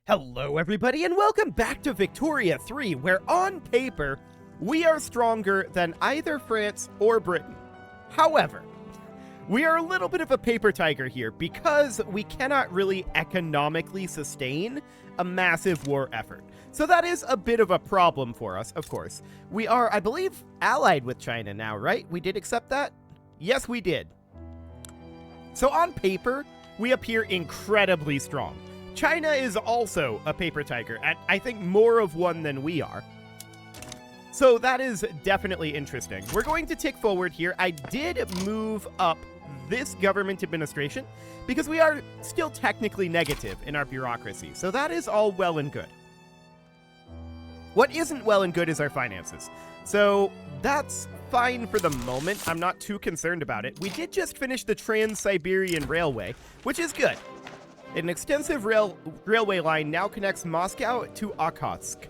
Hello everybody and welcome back to Victoria 3, where on paper, we are stronger than either France or Britain. However, we are a little bit of a paper tiger here because we cannot really economically sustain a massive war effort. So that is a bit of a problem for us, of course. We are, I believe, allied with China now, right? We did accept that? Yes, we did. So on paper, we appear incredibly strong. China is also a paper tiger, and I think more of one than we are. So that is definitely interesting. We're going to tick forward here. I did move up this government administration because we are still technically negative in our bureaucracy. So that is all well and good. What isn't well and good is our finances. So that's fine for the moment. I'm not too concerned about it. We did just finish the Trans-Siberian Railway, which is good. An extensive railway line now connects Moscow to Okhotsk.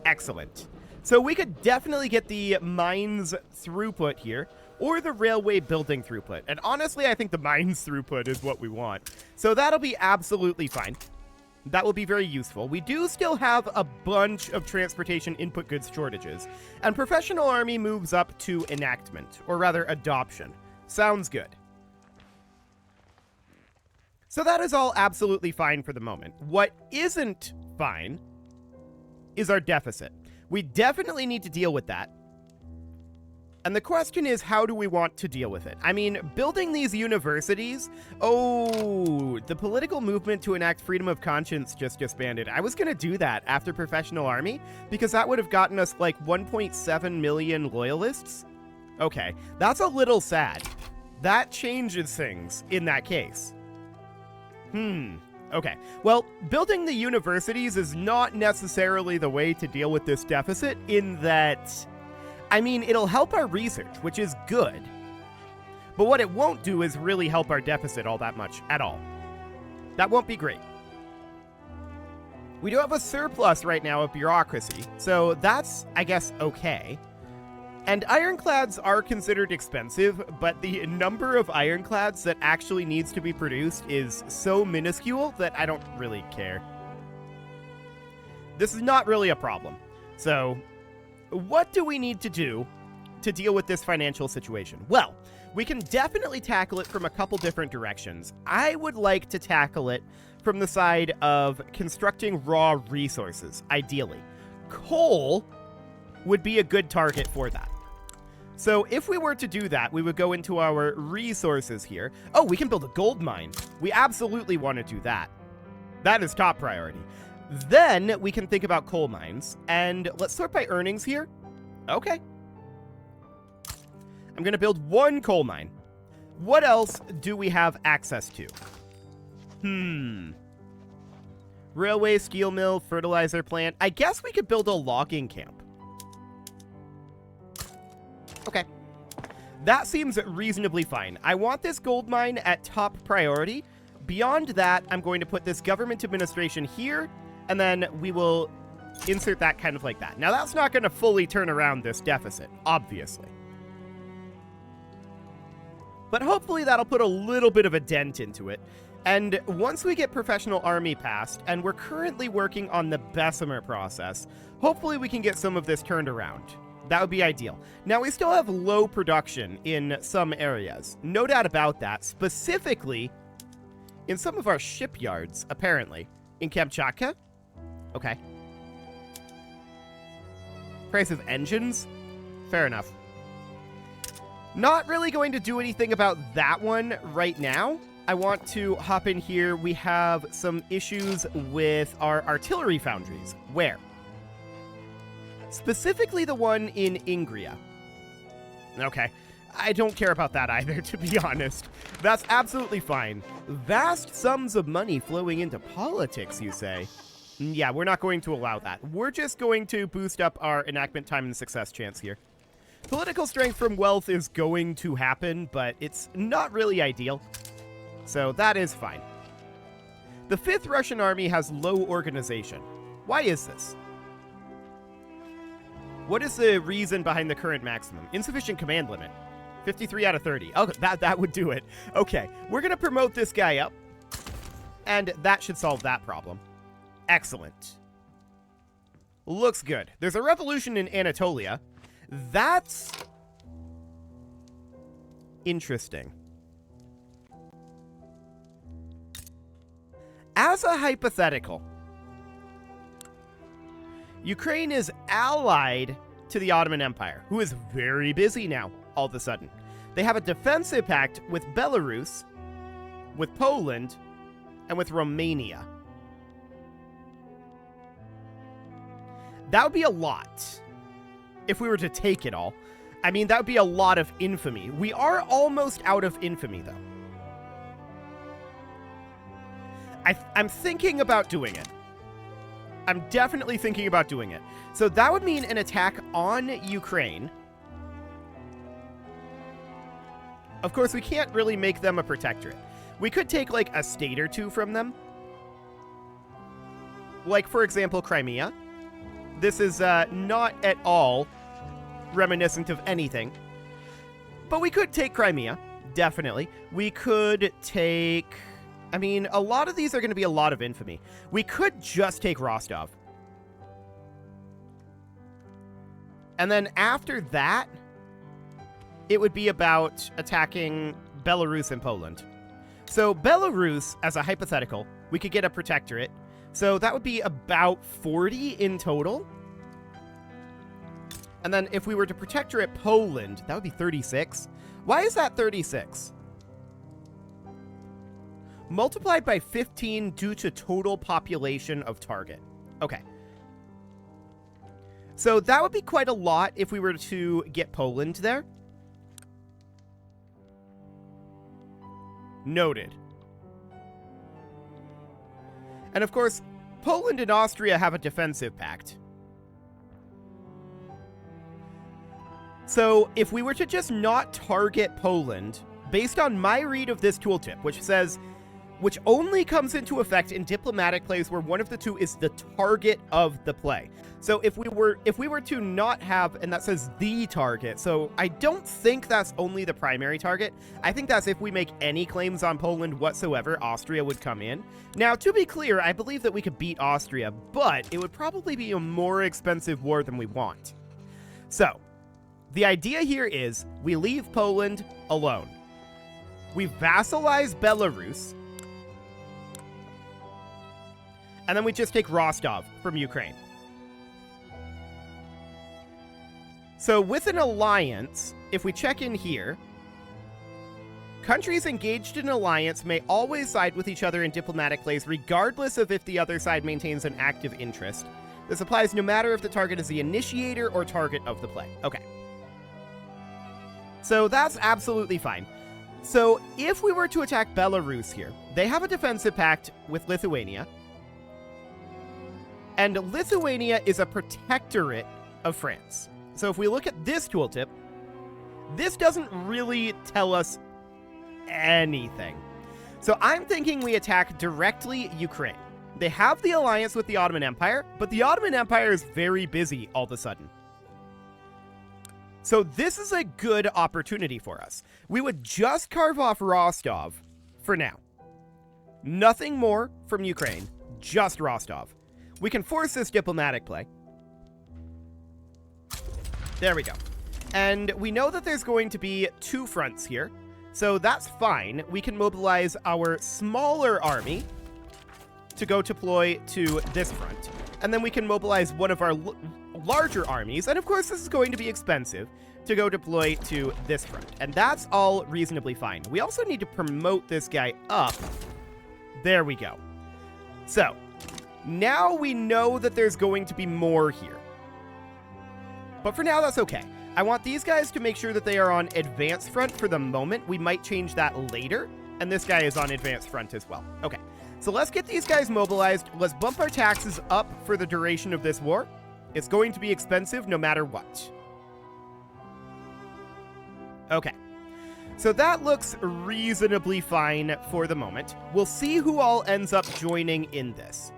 Excellent. So we could definitely get the mines throughput here, or the railway building throughput. And honestly, I think the mines throughput is what we want. So that'll be absolutely fine. That will be very useful. We do still have a bunch of transportation input goods shortages. And Professional Army moves up to enactment, or rather adoption. Sounds good. So that is all absolutely fine for the moment. What isn't fine is our deficit. We definitely need to deal with that. And the question is, how do we want to deal with it? I mean, building these universities... Oh, the political movement to enact freedom of conscience just disbanded. I was going to do that after Professional Army, because that would have gotten us like 1.7 million loyalists. Okay, that's a little sad. That changes things in that case. Okay. Well, building the universities is not necessarily the way to deal with this deficit in that, I mean, it'll help our research, which is good. But what it won't do is really help our deficit all that much at all. That won't be great. We do have a surplus right now of bureaucracy, so that's, I guess, okay. And ironclads are considered expensive, but the number of ironclads that actually needs to be produced is so minuscule that I don't really care. This is not really a problem. So, what do we need to do to deal with this financial situation? Well, we can definitely tackle it from a couple different directions. I would like to tackle it from the side of constructing raw resources, ideally. Coal would be a good target for that. So if we were to do that, we would go into our resources here. Oh, we can build a gold mine. We absolutely want to do that. That is top priority. Then we can think about coal mines. And let's sort by earnings here. Okay. I'm going to build one coal mine. What else do we have access to? Railway, steel mill, fertilizer plant. I guess we could build a logging camp. Okay. That seems reasonably fine. I want this gold mine at top priority. Beyond that, I'm going to put this government administration here, and then we will insert that kind of like that. Now, that's not going to fully turn around this deficit, obviously. But hopefully that'll put a little bit of a dent into it. And once we get Professional Army passed, and we're currently working on the Bessemer process, hopefully we can get some of this turned around. That would be ideal. Now, we still have low production in some areas. No doubt about that. Specifically, in some of our shipyards, apparently. In Kamchatka? Okay. Price of engines? Fair enough. Not really going to do anything about that one right now. I want to hop in here. We have some issues with our artillery foundries. Where? Specifically the one in Ingria. Okay. I don't care about that either, to be honest. That's absolutely fine. Vast sums of money flowing into politics, you say? Yeah, we're not going to allow that. We're just going to boost up our enactment time and success chance here. Political strength from wealth is going to happen, but it's not really ideal. So that is fine. The 5th Russian Army has low organization. Why is this? What is the reason behind the current maximum? Insufficient command limit. 53 out of 30. Oh, that would do it. Okay, we're going to promote this guy up. And that should solve that problem. Excellent. Looks good. There's a revolution in Anatolia. That's interesting. As a hypothetical, Ukraine is allied to the Ottoman Empire, who is very busy now, all of a sudden. They have a defensive pact with Belarus, with Poland, and with Romania. That would be a lot if we were to take it all. I mean, that would be a lot of infamy. We are almost out of infamy, though. I'm thinking about doing it. I'm definitely thinking about doing it. So that would mean an attack on Ukraine. Of course, we can't really make them a protectorate. We could take, like, a state or two from them. Like, for example, Crimea. This is not at all reminiscent of anything. But we could take Crimea, definitely. We could take... I mean, a lot of these are going to be a lot of infamy. We could just take Rostov. And then after that, it would be about attacking Belarus and Poland. So Belarus, as a hypothetical, we could get a protectorate. So that would be about 40 in total. And then if we were to protectorate Poland, that would be 36. Why is that 36? Multiplied by 15 due to total population of target. Okay. So that would be quite a lot if we were to get Poland there. Noted. And of course, Poland and Austria have a defensive pact. So if we were to just not target Poland, based on my read of this tooltip, which only comes into effect in diplomatic plays where one of the two is the target of the play. So if we were to not have, and that says the target, so I don't think that's only the primary target. I think that's if we make any claims on Poland whatsoever, Austria would come in. Now, to be clear, I believe that we could beat Austria, but it would probably be a more expensive war than we want. So, the idea here is we leave Poland alone. We vassalize Belarus, and then we just take Rostov from Ukraine. So with an alliance, if we check in here, countries engaged in an alliance may always side with each other in diplomatic plays, regardless of if the other side maintains an active interest. This applies no matter if the target is the initiator or target of the play. Okay. So that's absolutely fine. So if we were to attack Belarus here, they have a defensive pact with Lithuania. And Lithuania is a protectorate of France. So if we look at this tooltip, this doesn't really tell us anything. So I'm thinking we attack directly Ukraine. They have the alliance with the Ottoman Empire, but the Ottoman Empire is very busy all of a sudden. So this is a good opportunity for us. We would just carve off Rostov for now. Nothing more from Ukraine, just Rostov. We can force this diplomatic play. There we go. And we know that there's going to be two fronts here, so that's fine. We can mobilize our smaller army to go deploy to this front. And then we can mobilize one of our larger armies, and of course this is going to be expensive, to go deploy to this front. And that's all reasonably fine. We also need to promote this guy up. There we go. So, now we know that there's going to be more here. But for now, that's okay. I want these guys to make sure that they are on advanced front for the moment. We might change that later. And this guy is on advanced front as well. Okay, so let's get these guys mobilized. Let's bump our taxes up for the duration of this war. It's going to be expensive no matter what. Okay, so that looks reasonably fine for the moment. We'll see who all ends up joining in this.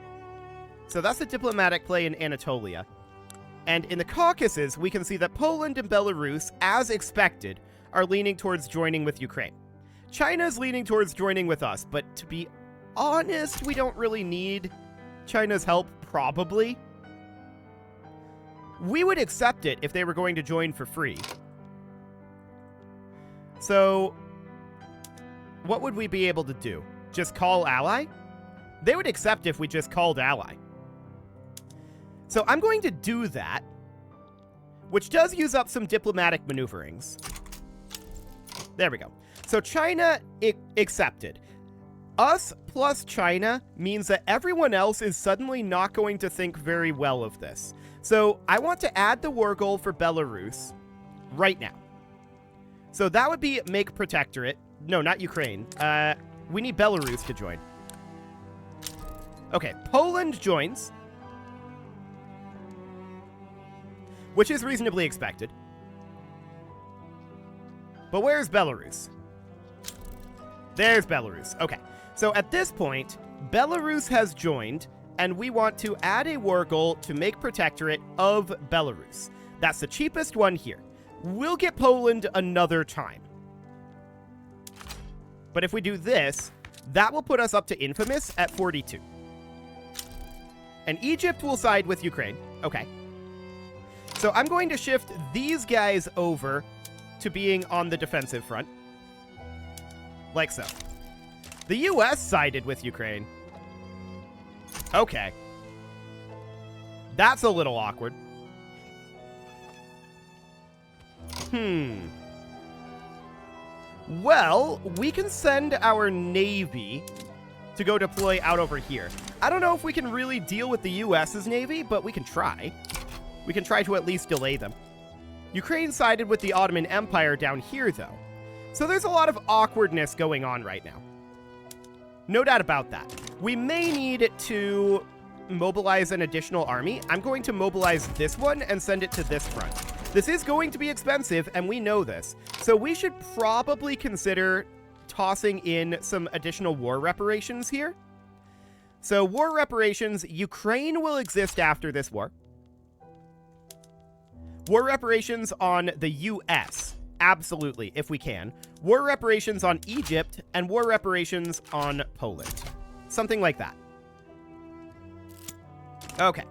So that's a diplomatic play in Anatolia. And in the Caucasus, we can see that Poland and Belarus, as expected, are leaning towards joining with Ukraine. China's leaning towards joining with us, but to be honest, we don't really need China's help? Probably. We would accept it if they were going to join for free. So, what would we be able to do? Just call ally? They would accept if we just called ally. So I'm going to do that, which does use up some diplomatic maneuverings. There we go. So China accepted. Us plus China means that everyone else is suddenly not going to think very well of this. So I want to add the war goal for Belarus right now. So that would be make protectorate. No, not Ukraine. We need Belarus to join. Okay, Poland joins, which is reasonably expected. But where's Belarus? There's Belarus. Okay, so at this point, Belarus has joined, and we want to add a war goal to make protectorate of Belarus. That's the cheapest one here. We'll get Poland another time. But if we do this, that will put us up to infamous at 42. And Egypt will side with Ukraine. Okay. So I'm going to shift these guys over to being on the defensive front. Like so. The US sided with Ukraine. Okay. That's a little awkward. Well, we can send our navy to go deploy out over here. I don't know if we can really deal with the US's navy, but we can try. We can try to at least delay them. Ukraine sided with the Ottoman Empire down here, though. So there's a lot of awkwardness going on right now. No doubt about that. We may need to mobilize an additional army. I'm going to mobilize this one and send it to this front. This is going to be expensive, and we know this. So we should probably consider tossing in some additional war reparations here. So war reparations, Ukraine will exist after this war. War reparations on the US, absolutely, if we can. War reparations on Egypt, and war reparations on Poland. Something like that. Okay.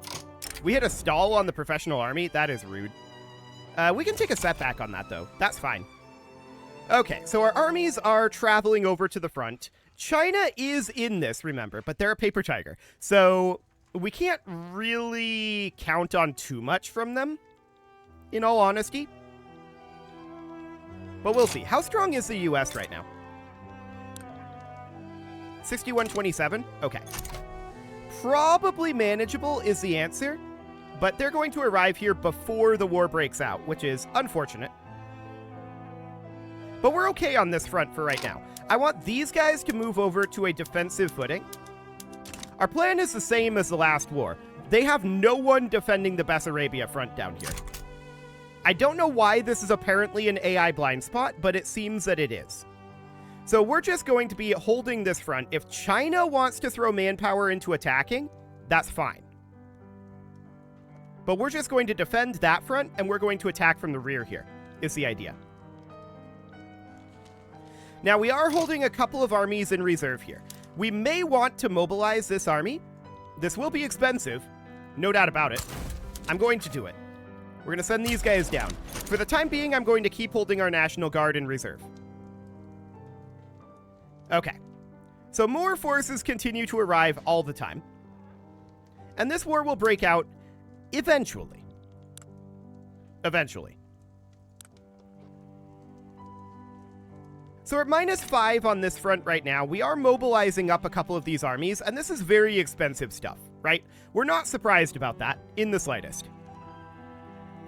We hit a stall on the professional army. That is rude. We can take a setback on that, though. That's fine. Okay, so our armies are traveling over to the front. China is in this, remember, but they're a paper tiger. So we can't really count on too much from them, in all honesty. But we'll see. How strong is the US right now? 61-27? Okay. Probably manageable is the answer, but they're going to arrive here before the war breaks out, which is unfortunate. But we're okay on this front for right now. I want these guys to move over to a defensive footing. Our plan is the same as the last war. They have no one defending the Bessarabia front down here. I don't know why this is apparently an AI blind spot, but it seems that it is. So we're just going to be holding this front. If China wants to throw manpower into attacking, that's fine. But we're just going to defend that front, and we're going to attack from the rear here, is the idea. Now, we are holding a couple of armies in reserve here. We may want to mobilize this army. This will be expensive, no doubt about it. I'm going to do it. We're going to send these guys down. For the time being, I'm going to keep holding our National Guard in reserve. Okay. So more forces continue to arrive all the time. And this war will break out eventually. Eventually. So we're at -5 on this front right now. We are mobilizing up a couple of these armies, and this is very expensive stuff, right? We're not surprised about that in the slightest.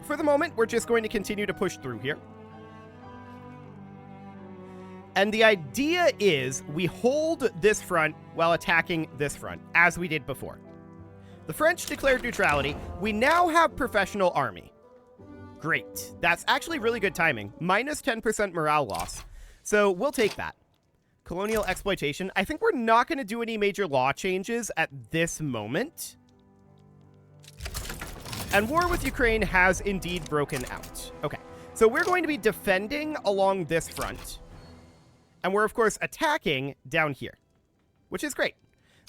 For the moment, we're just going to continue to push through here. And the idea is we hold this front while attacking this front, as we did before. The French declared neutrality. We now have professional army. Great. That's actually really good timing. -10% morale loss. So we'll take that. Colonial exploitation. I think we're not going to do any major law changes at this moment. And war with Ukraine has indeed broken out. Okay, so we're going to be defending along this front. And we're, of course, attacking down here, which is great.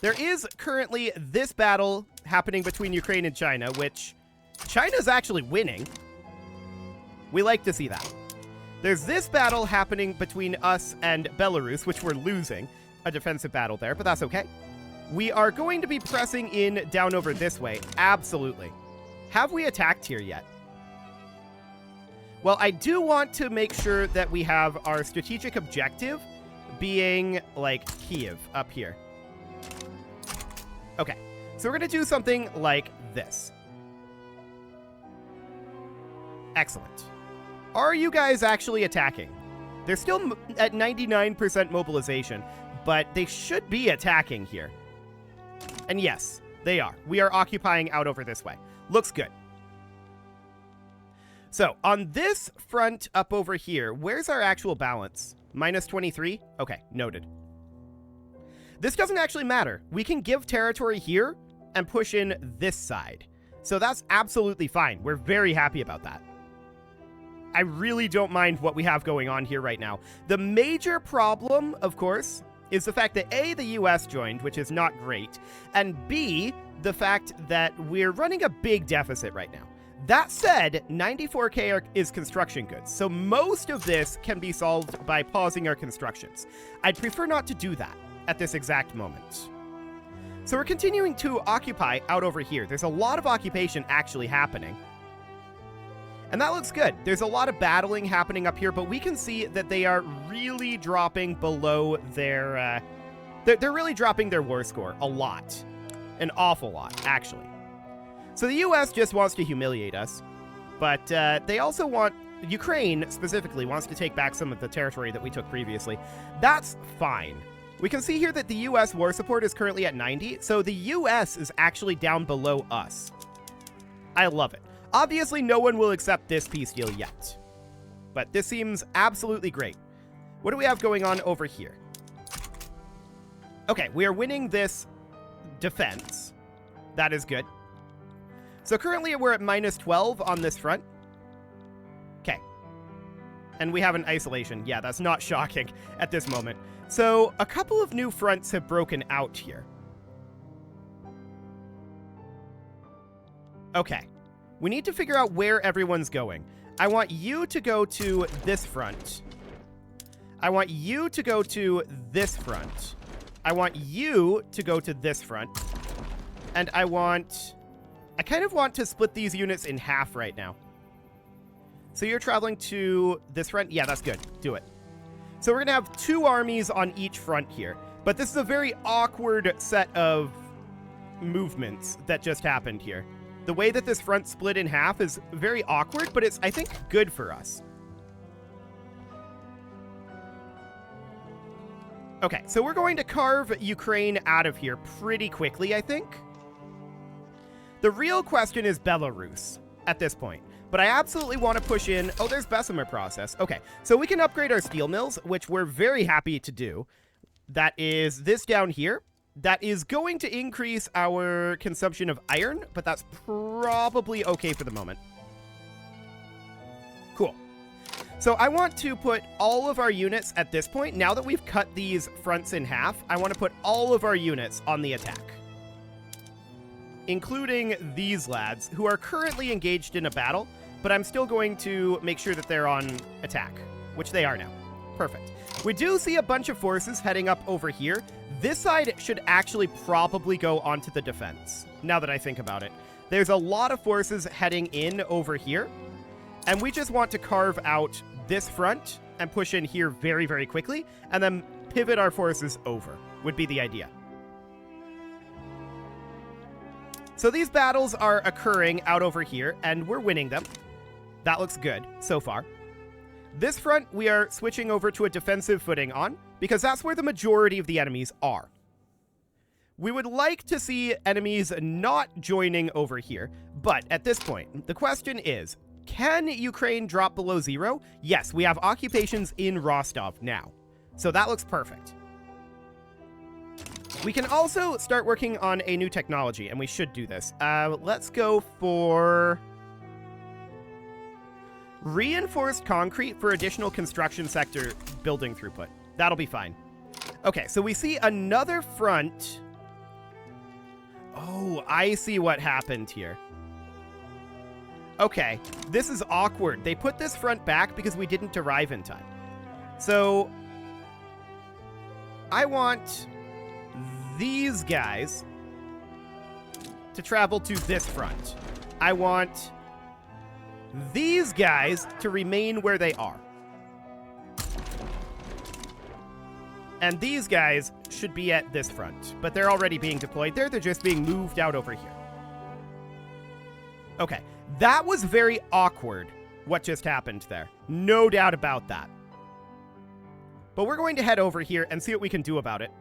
There is currently this battle happening between Ukraine and China, which China's actually winning. We like to see that. There's this battle happening between us and Belarus, which we're losing. A defensive battle there, but that's okay. We are going to be pressing in down over this way. Absolutely. Have we attacked here yet? Well, I do want to make sure that we have our strategic objective being, like, Kiev up here. Okay, so we're going to do something like this. Excellent. Are you guys actually attacking? They're still at 99% mobilization, but they should be attacking here. And yes, they are. We are occupying out over this way. Looks good. So, on this front up over here, where's our actual balance? Minus 23? Okay, noted. This doesn't actually matter. We can give territory here and push in this side. So that's absolutely fine. We're very happy about that. I really don't mind what we have going on here right now. The major problem, of course, is the fact that A, the US joined, which is not great, and B, the fact that we're running a big deficit right now. That said, 94K is construction goods, so most of this can be solved by pausing our constructions. I'd prefer not to do that at this exact moment. So we're continuing to occupy out over here. There's a lot of occupation actually happening. And that looks good. There's a lot of battling happening up here, but we can see that they are really dropping below their... They're really dropping their war score a lot. An awful lot, actually. So the US just wants to humiliate us, but they also want... Ukraine, specifically, wants to take back some of the territory that we took previously. That's fine. We can see here that the US war support is currently at 90, so the US is actually down below us. I love it. Obviously, no one will accept this peace deal yet, but this seems absolutely great. What do we have going on over here? Okay, we are winning this defense. That is good. So currently we're at minus 12 on this front. Okay. And we have an isolation. Yeah, that's not shocking at this moment. So a couple of new fronts have broken out here. Okay. We need to figure out where everyone's going. I want you to go to this front. I want you to go to this front. I want you to go to this front. And I kind of want to split these units in half right now. So you're traveling to this front? Yeah, that's good. Do it. So we're going to have 2 armies on each front here. But this is a very awkward set of movements that just happened here. The way that this front split in half is very awkward, but it's, I think, good for us. Okay, so we're going to carve Ukraine out of here pretty quickly, I think. The real question is Belarus at this point, but I absolutely want to push in... Oh, there's Bessemer process. Okay, so we can upgrade our steel mills, which we're very happy to do. That is this down here. That is going to increase our consumption of iron, but that's probably okay for the moment. Cool. So I want to put all of our units at this point. Now that we've cut these fronts in half, I want to put all of our units on the attack, including these lads, who are currently engaged in a battle, but I'm still going to make sure that they're on attack, which they are now. Perfect. We do see a bunch of forces heading up over here. This side should actually probably go onto the defense, now that I think about it. There's a lot of forces heading in over here, and we just want to carve out this front and push in here very, very quickly, and then pivot our forces over, would be the idea. So these battles are occurring out over here, and we're winning them. That looks good so far. This front, we are switching over to a defensive footing on, because that's where the majority of the enemies are. We would like to see enemies not joining over here, but at this point, the question is, can Ukraine drop below 0? Yes, we have occupations in Rostov now, so that looks perfect. We can also start working on a new technology, and we should do this. Let's go for reinforced concrete for additional construction sector building throughput. That'll be fine. Okay, so we see another front Oh, I see what happened here. Okay, this is awkward. They put this front back because we didn't arrive in time. So, I want these guys to travel to this front. I want these guys to remain where they are. And these guys should be at this front, but they're already being deployed there. They're just being moved out over here. Okay, that was very awkward, what just happened there. No doubt about that. But we're going to head over here and see what we can do about it.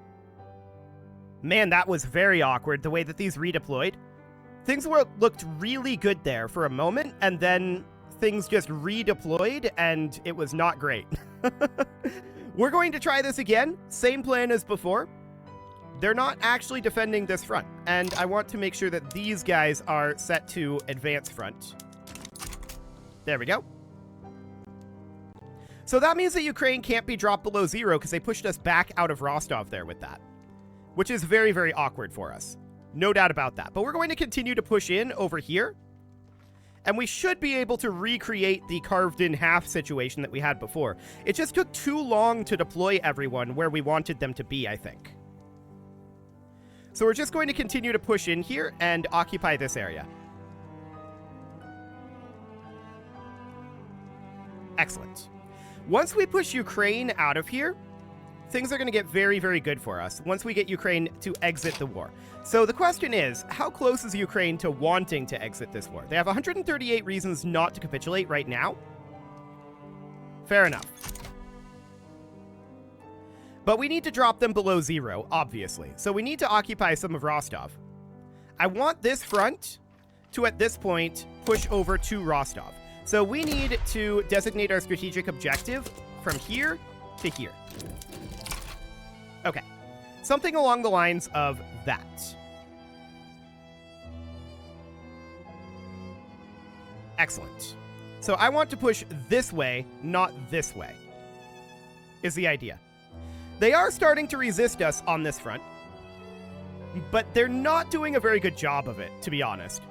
Man, that was very awkward, the way that these redeployed. Things looked really good there for a moment, and then things just redeployed, and it was not great. We're going to try this again. Same plan as before. They're not actually defending this front, and I want to make sure that these guys are set to advance front. There we go. So that means that Ukraine can't be dropped below 0 because they pushed us back out of Rostov there with that, which is very, very awkward for us. No doubt about that. But we're going to continue to push in over here, and we should be able to recreate the carved-in half situation that we had before. It just took too long to deploy everyone where we wanted them to be, I think. So we're just going to continue to push in here and occupy this area. Excellent. Once we push Ukraine out of here, things are going to get very, very good for us once we get Ukraine to exit the war. So the question is, how close is Ukraine to wanting to exit this war? They have 138 reasons not to capitulate right now. Fair enough. But we need to drop them below 0, obviously. So we need to occupy some of Rostov. I want this front to, at this point, push over to Rostov. So we need to designate our strategic objective from here to here. Okay. Something along the lines of that. Excellent. So I want to push this way, not this way, is the idea. They are starting to resist us on this front, but they're not doing a very good job of it, to be honest.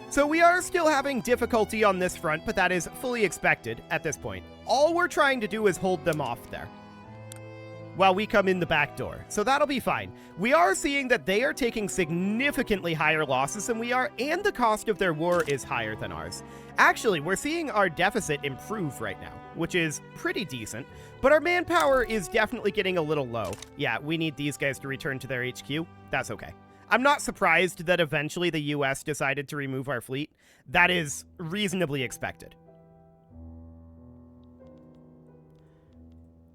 So we are still having difficulty on this front, but that is fully expected at this point. All we're trying to do is hold them off there while we come in the back door. So that'll be fine. We are seeing that they are taking significantly higher losses than we are, and the cost of their war is higher than ours. Actually, we're seeing our deficit improve right now, which is pretty decent, but our manpower is definitely getting a little low. Yeah, we need these guys to return to their HQ. That's okay. I'm not surprised that eventually the US decided to remove our fleet. That is reasonably expected.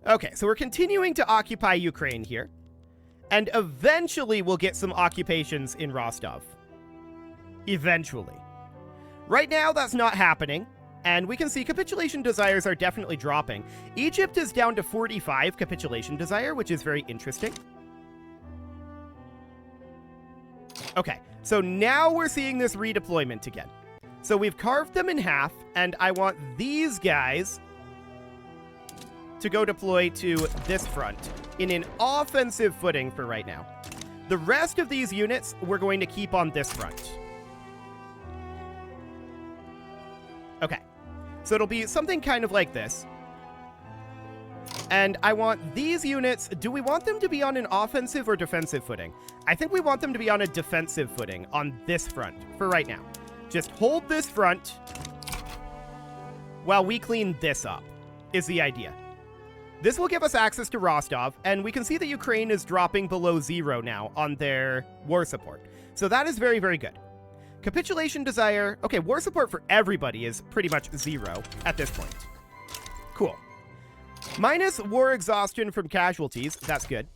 Okay, so we're continuing to occupy Ukraine here, and eventually we'll get some occupations in Rostov. Eventually. Right now, that's not happening, and we can see capitulation desires are definitely dropping. Egypt is down to 45 capitulation desire, which is very interesting. Okay, so now we're seeing this redeployment again. So we've carved them in half, and I want these guys to go deploy to this front in an offensive footing for right now. The rest of these units we're going to keep on this front. Okay, so it'll be something kind of like this. And I want these units, do we want them to be on an offensive or defensive footing? I think we want them to be on a defensive footing on this front for right now. Just hold this front while we clean this up, is the idea. This will give us access to Rostov, and we can see that Ukraine is dropping below 0 now on their war support. So that is very, very good. Capitulation desire, okay, war support for everybody is pretty much 0 at this point. Cool. Minus war exhaustion from casualties, that's good.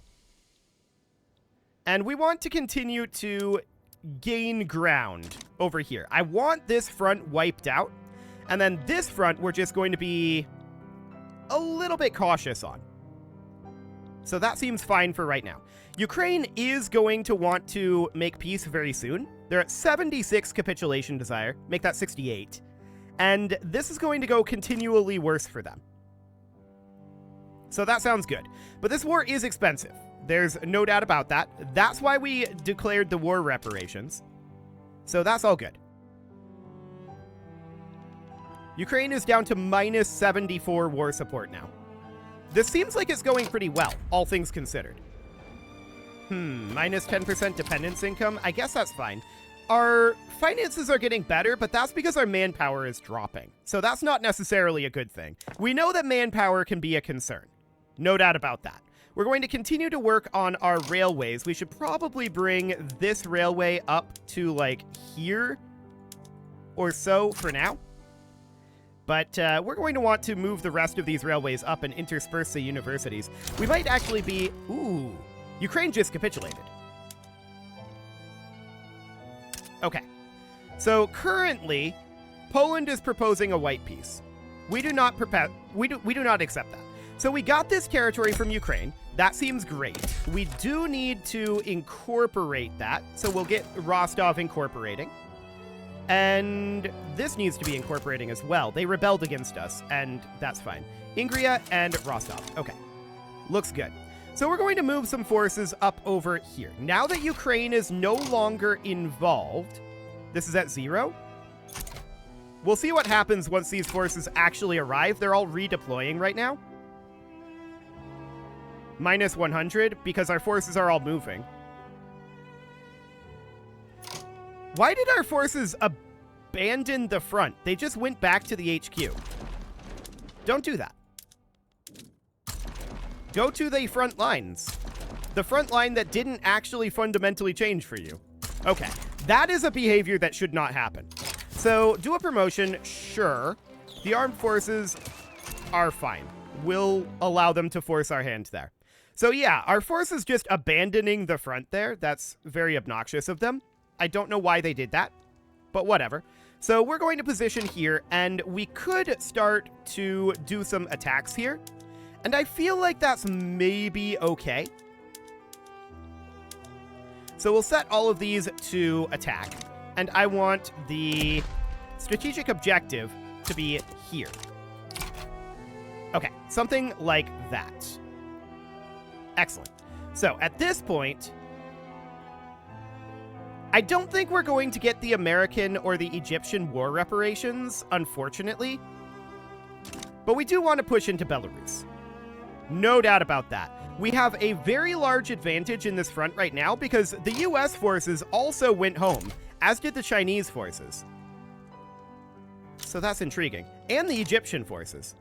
And we want to continue to gain ground over here. I want this front wiped out, and then this front we're just going to be a little bit cautious on. So that seems fine for right now. Ukraine is going to want to make peace very soon. They're at 76 capitulation desire, make that 68. And this is going to go continually worse for them. So that sounds good. But this war is expensive. There's no doubt about that. That's why we declared the war reparations. So that's all good. Ukraine is down to minus 74 war support now. This seems like it's going pretty well, all things considered. Minus 10% dependence income. I guess that's fine. Our finances are getting better, but that's because our manpower is dropping. So that's not necessarily a good thing. We know that manpower can be a concern. No doubt about that. We're going to continue to work on our railways. We should probably bring this railway up to, like, here or so for now. But we're going to want to move the rest of these railways up and intersperse the universities. We might actually be... Ooh, Ukraine just capitulated. Okay. So currently, Poland is proposing a white peace. We do not accept that. So we got this territory from Ukraine. That seems great. We do need to incorporate that. So we'll get Rostov incorporating. And this needs to be incorporating as well. They rebelled against us, and that's fine. Ingria and Rostov. Okay. Looks good. So we're going to move some forces up over here. Now that Ukraine is no longer involved, this is at 0. We'll see what happens once these forces actually arrive. They're all redeploying right now. Minus 100, because our forces are all moving. Why did our forces abandon the front? They just went back to the HQ. Don't do that. Go to the front lines. The front line that didn't actually fundamentally change for you. Okay, that is a behavior that should not happen. So, do a promotion, sure. The armed forces are fine. We'll allow them to force our hand there. So yeah, our forces just abandoning the front there. That's very obnoxious of them. I don't know why they did that, but whatever. So we're going to position here, and we could start to do some attacks here. And I feel like that's maybe okay. So we'll set all of these to attack. And I want the strategic objective to be here. Okay, something like that. Excellent. So at this point, I don't think we're going to get the American or the Egyptian war reparations, unfortunately. But we do want to push into Belarus. No doubt about that. We have a very large advantage in this front right now because the US forces also went home, as did the Chinese forces. So that's intriguing. And the Egyptian forces.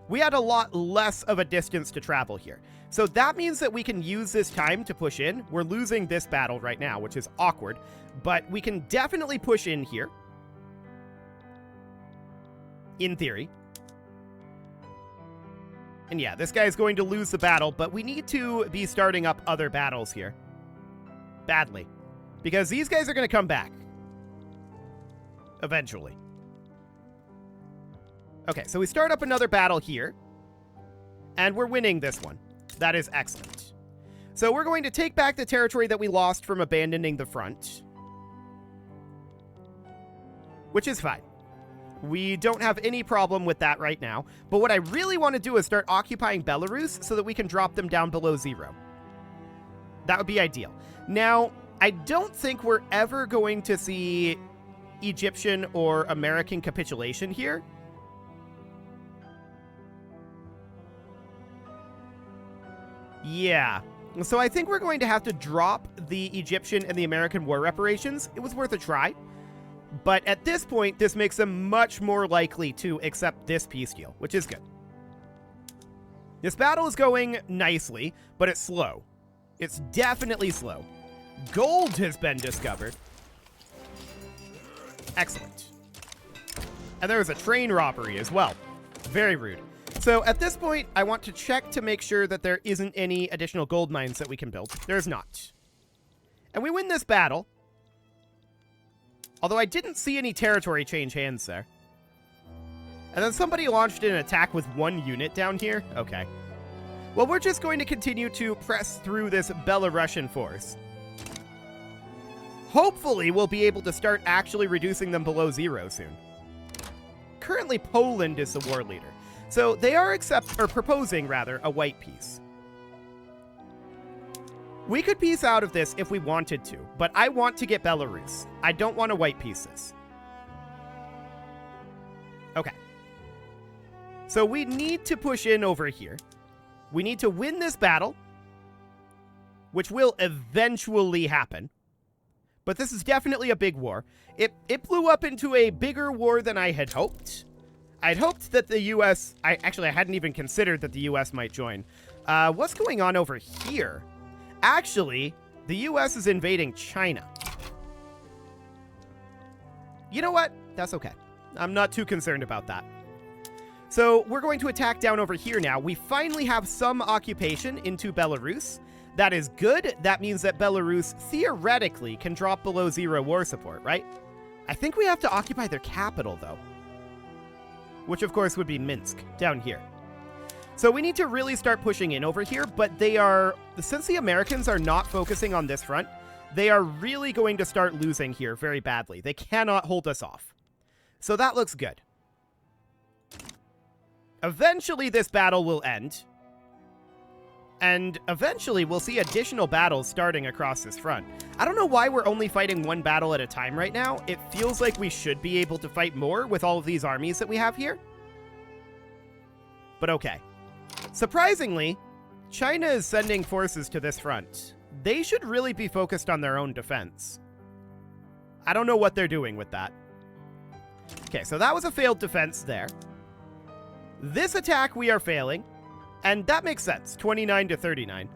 We had a lot less of a distance to travel here. So that means that we can use this time to push in. We're losing this battle right now, which is awkward, but we can definitely push in here. In theory. And yeah, this guy is going to lose the battle, but we need to be starting up other battles here. Badly. Because these guys are going to come back. Eventually. Okay, so we start up another battle here. And we're winning this one. That is excellent. So we're going to take back the territory that we lost from abandoning the front. Which is fine. We don't have any problem with that right now. But what I really want to do is start occupying Belarus so that we can drop them down below 0. That would be ideal. Now, I don't think we're ever going to see Egyptian or American capitulation here. Yeah. So I think we're going to have to drop the Egyptian and the American war reparations. It was worth a try. But at this point, this makes them much more likely to accept this peace deal, which is good. This battle is going nicely, but it's slow. It's definitely slow. Gold has been discovered. Excellent. And there was a train robbery as well. Very rude. So at this point, I want to check to make sure that there isn't any additional gold mines that we can build. There's not. And we win this battle. Although I didn't see any territory change hands there. And then somebody launched an attack with 1 unit down here? Okay. Well, we're just going to continue to press through this Belarusian force. Hopefully, we'll be able to start actually reducing them below 0 soon. Currently, Poland is the war leader. So they are proposing, rather, a white peace. We could piece out of this if we wanted to, but I want to get Belarus. I don't want to white piece this. Okay. So we need to push in over here. We need to win this battle, which will eventually happen. But this is definitely a big war. It blew up into a bigger war than I had hoped. I'd hoped that the U.S. I hadn't even considered that the U.S. might join. What's going on over here? Actually, the U.S. is invading China. You know what? That's okay. I'm not too concerned about that. So we're going to attack down over here now. We finally have some occupation into Belarus. That is good. That means that Belarus theoretically can drop below 0 war support, right? I think we have to occupy their capital, though. Which, of course, would be Minsk, down here. So we need to really start pushing in over here, but they are, since the Americans are not focusing on this front, they are really going to start losing here very badly. They cannot hold us off. So that looks good. Eventually this battle will end. And eventually we'll see additional battles starting across this front. I don't know why we're only fighting one battle at a time right now. It feels like we should be able to fight more with all of these armies that we have here. But okay. Surprisingly, China is sending forces to this front. They should really be focused on their own defense. I don't know what they're doing with that. Okay, so that was a failed defense there. This attack we are failing, and that makes sense. 29 to 39.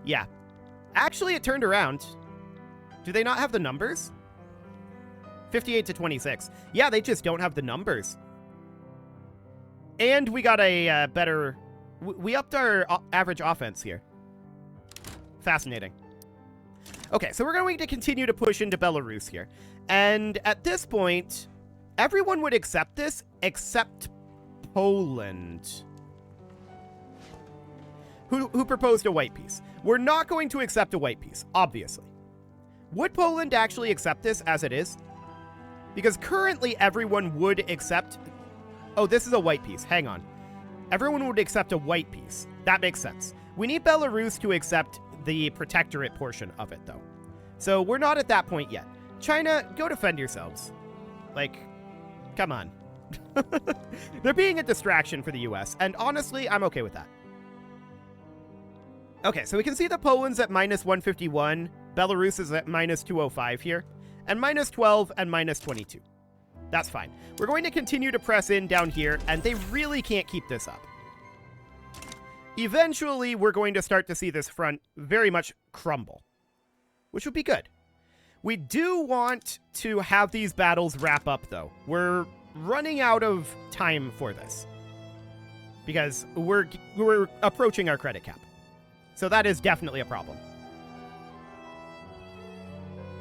Yeah. Actually, it turned around. Do they not have the numbers? 58 to 26. Yeah, they just don't have the numbers. And we got a better... We upped our average offense here. Fascinating. Okay, so we're going to continue to push into Belarus here. And at this point, everyone would accept this except Poland, who proposed a white peace. We're not going to accept a white peace, obviously. Would Poland actually accept this as it is? Because currently everyone would accept... Oh, this is a white peace. Hang on. Everyone would accept a white peace. That makes sense. We need Belarus to accept the protectorate portion of it, though. So we're not at that point yet. China, go defend yourselves. Like, come on. They're being a distraction for the US, and honestly, I'm okay with that. Okay, so we can see that Poland's at minus 151, Belarus is at minus 205 here, and minus 12 and minus 22. That's fine. We're going to continue to press in down here, and they really can't keep this up. Eventually, we're going to start to see this front very much crumble, which would be good. We do want to have these battles wrap up, though. We're running out of time for this because we're approaching our credit cap. So that is definitely a problem.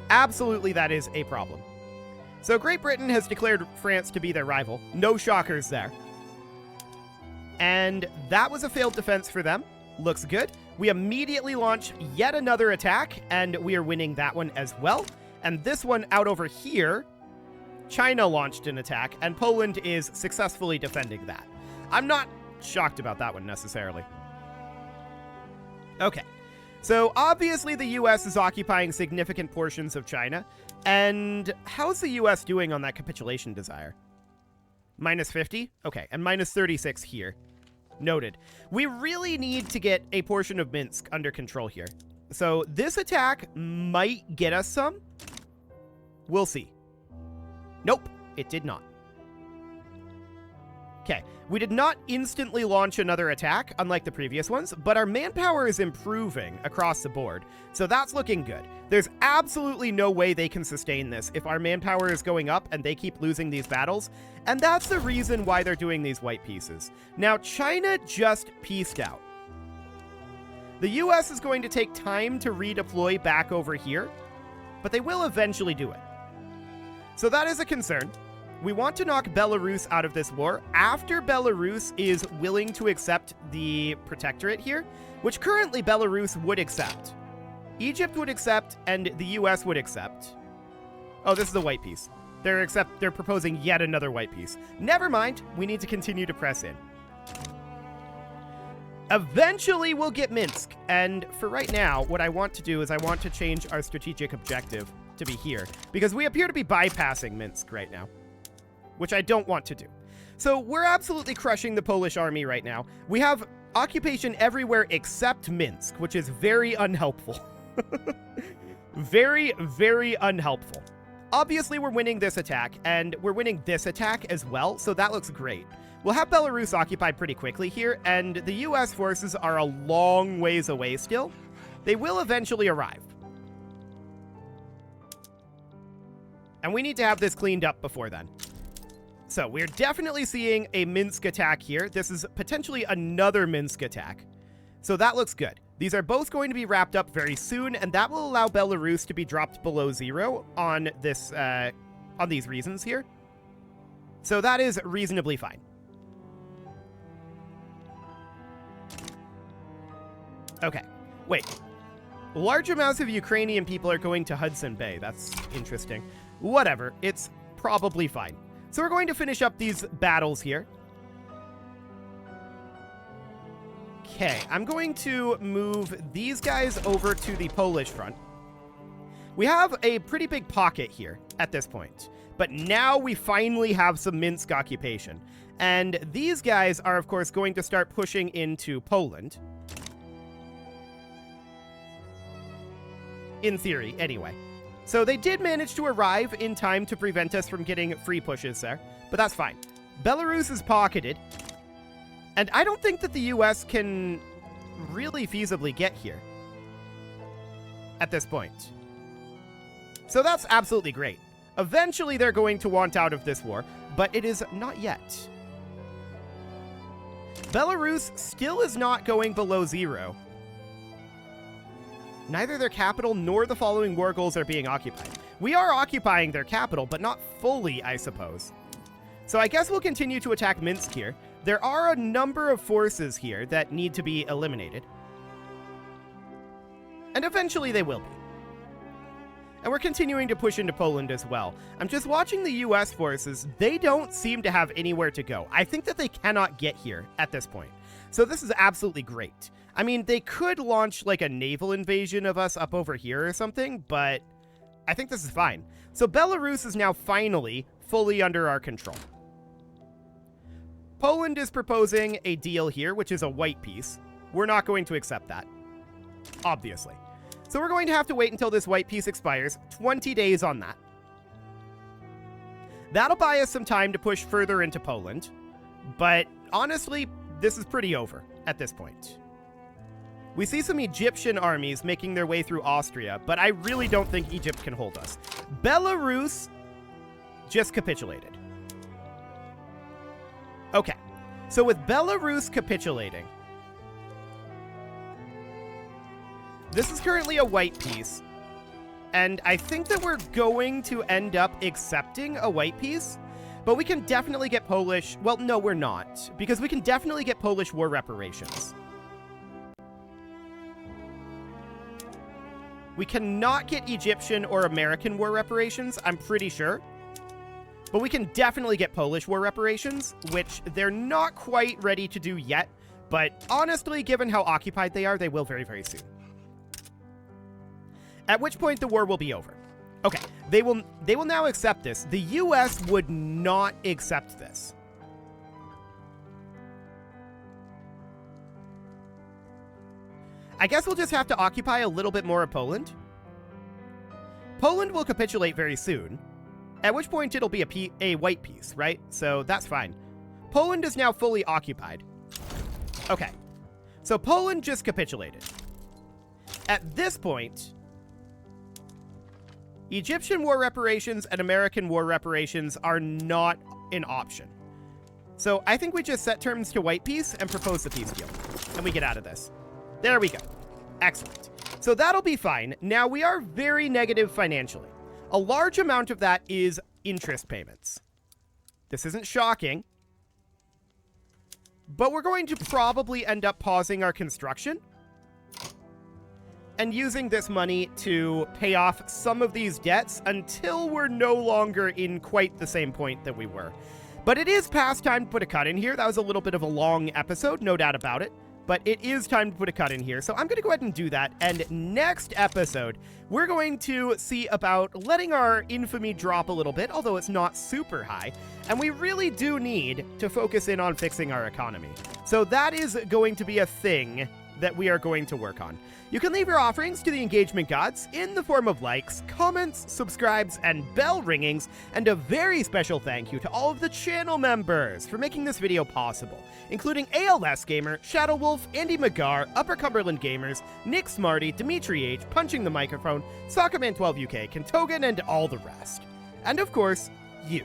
Absolutely, that is a problem. So Great Britain has declared France to be their rival. No shockers there. And that was a failed defense for them. Looks good. We immediately launch yet another attack, and we are winning that one as well. And this one out over here, China launched an attack, and Poland is successfully defending that. I'm not shocked about that one necessarily. Okay. So obviously the US is occupying significant portions of China. And how's the US doing on that capitulation desire? Minus 50? Okay, and minus 36 here. Noted. We really need to get a portion of Minsk under control here. So this attack might get us some. We'll see. Nope, it did not. Okay, we did not instantly launch another attack, unlike the previous ones, but our manpower is improving across the board, so that's looking good. There's absolutely no way they can sustain this if our manpower is going up and they keep losing these battles, and that's the reason why they're doing these white pieces. Now, China just pieced out. The US is going to take time to redeploy back over here, but they will eventually do it. So that is a concern. We want to knock Belarus out of this war after Belarus is willing to accept the protectorate here, which currently Belarus would accept. Egypt would accept, and the US would accept. Oh, this is a white piece. They're proposing yet another white piece. Never mind, we need to continue to press in. Eventually, we'll get Minsk. And for right now, what I want to do is I want to change our strategic objective to be here, because we appear to be bypassing Minsk right now, which I don't want to do. So we're absolutely crushing the Polish army right now. We have occupation everywhere except Minsk, which is very unhelpful. Very, very unhelpful. Obviously, we're winning this attack, and we're winning this attack as well, so that looks great. We'll have Belarus occupied pretty quickly here, and the US forces are a long ways away still. They will eventually arrive. And we need to have this cleaned up before then. So we're definitely seeing a Minsk attack here. This is potentially another Minsk attack. So that looks good. These are both going to be wrapped up very soon, and that will allow Belarus to be dropped below 0 on this, on these reasons here. So that is reasonably fine. Okay, wait. Large amounts of Ukrainian people are going to Hudson Bay. That's interesting. Whatever, it's probably fine. So we're going to finish up these battles here. Okay, I'm going to move these guys over to the Polish front. We have a pretty big pocket here at this point, but now we finally have some Minsk occupation. And these guys are, of course, going to start pushing into Poland. In theory, anyway. So they did manage to arrive in time to prevent us from getting free pushes there, but that's fine. Belarus is pocketed, and I don't think that the US can really feasibly get here at this point. So that's absolutely great. Eventually they're going to want out of this war, but it is not yet. Belarus still is not going below 0. Neither their capital nor the following war goals are being occupied. We are occupying their capital, but not fully, I suppose. So I guess we'll continue to attack Minsk here. There are a number of forces here that need to be eliminated. And eventually they will be. And we're continuing to push into Poland as well. I'm just watching the US forces. They don't seem to have anywhere to go. I think that they cannot get here at this point. So this is absolutely great. I mean, they could launch like a naval invasion of us up over here or something, but I think this is fine. So Belarus is now finally fully under our control. Poland is proposing a deal here, which is a white peace. We're not going to accept that, obviously. So we're going to have to wait until this white peace expires, 20 days on that. That'll buy us some time to push further into Poland, but honestly, this is pretty over at this point. We see some Egyptian armies making their way through Austria, but I really don't think Egypt can hold us. Belarus just capitulated. Okay, so with Belarus capitulating, this is currently a white peace, and I think that we're going to end up accepting a white peace, but we can definitely get Polish... Well, no, we're not, because we can definitely get Polish war reparations. We cannot get Egyptian or American war reparations, I'm pretty sure. But we can definitely get Polish war reparations, which they're not quite ready to do yet. But honestly, given how occupied they are, they will very, very soon. At which point the war will be over. Okay, they will now accept this. The US would not accept this. I guess we'll just have to occupy a little bit more of Poland. Poland will capitulate very soon, at which point it'll be a white peace, right? So that's fine. Poland is now fully occupied. Okay, so Poland just capitulated. At this point, Egyptian war reparations and American war reparations are not an option. So I think we just set terms to white peace and propose the peace deal, and we get out of this. There we go. Excellent. So that'll be fine. Now, we are very negative financially. A large amount of that is interest payments. This isn't shocking, but we're going to probably end up pausing our construction and using this money to pay off some of these debts until we're no longer in quite the same point that we were. But it is past time to put a cut in here. That was a little bit of a long episode, no doubt about it. but it is time to put a cut in here. So I'm going to go ahead and do that. And next episode, we're going to see about letting our infamy drop a little bit, although it's not super high. And we really do need to focus in on fixing our economy. So that is going to be a thing that we are going to work on. You can leave your offerings to the engagement gods in the form of likes, comments, subscribes, and bell ringings, and a very special thank you to all of the channel members for making this video possible, including ALS Gamer, Shadow Wolf, Andy McGar, Upper Cumberland Gamers, Nick Smarty, Dimitri H, Punching the Microphone, Soccerman12UK, Kentogan, and all the rest. And of course, you.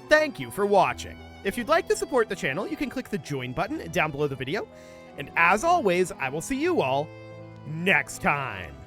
Thank you for watching. If you'd like to support the channel, you can click the join button down below the video. And as always, I will see you all next time.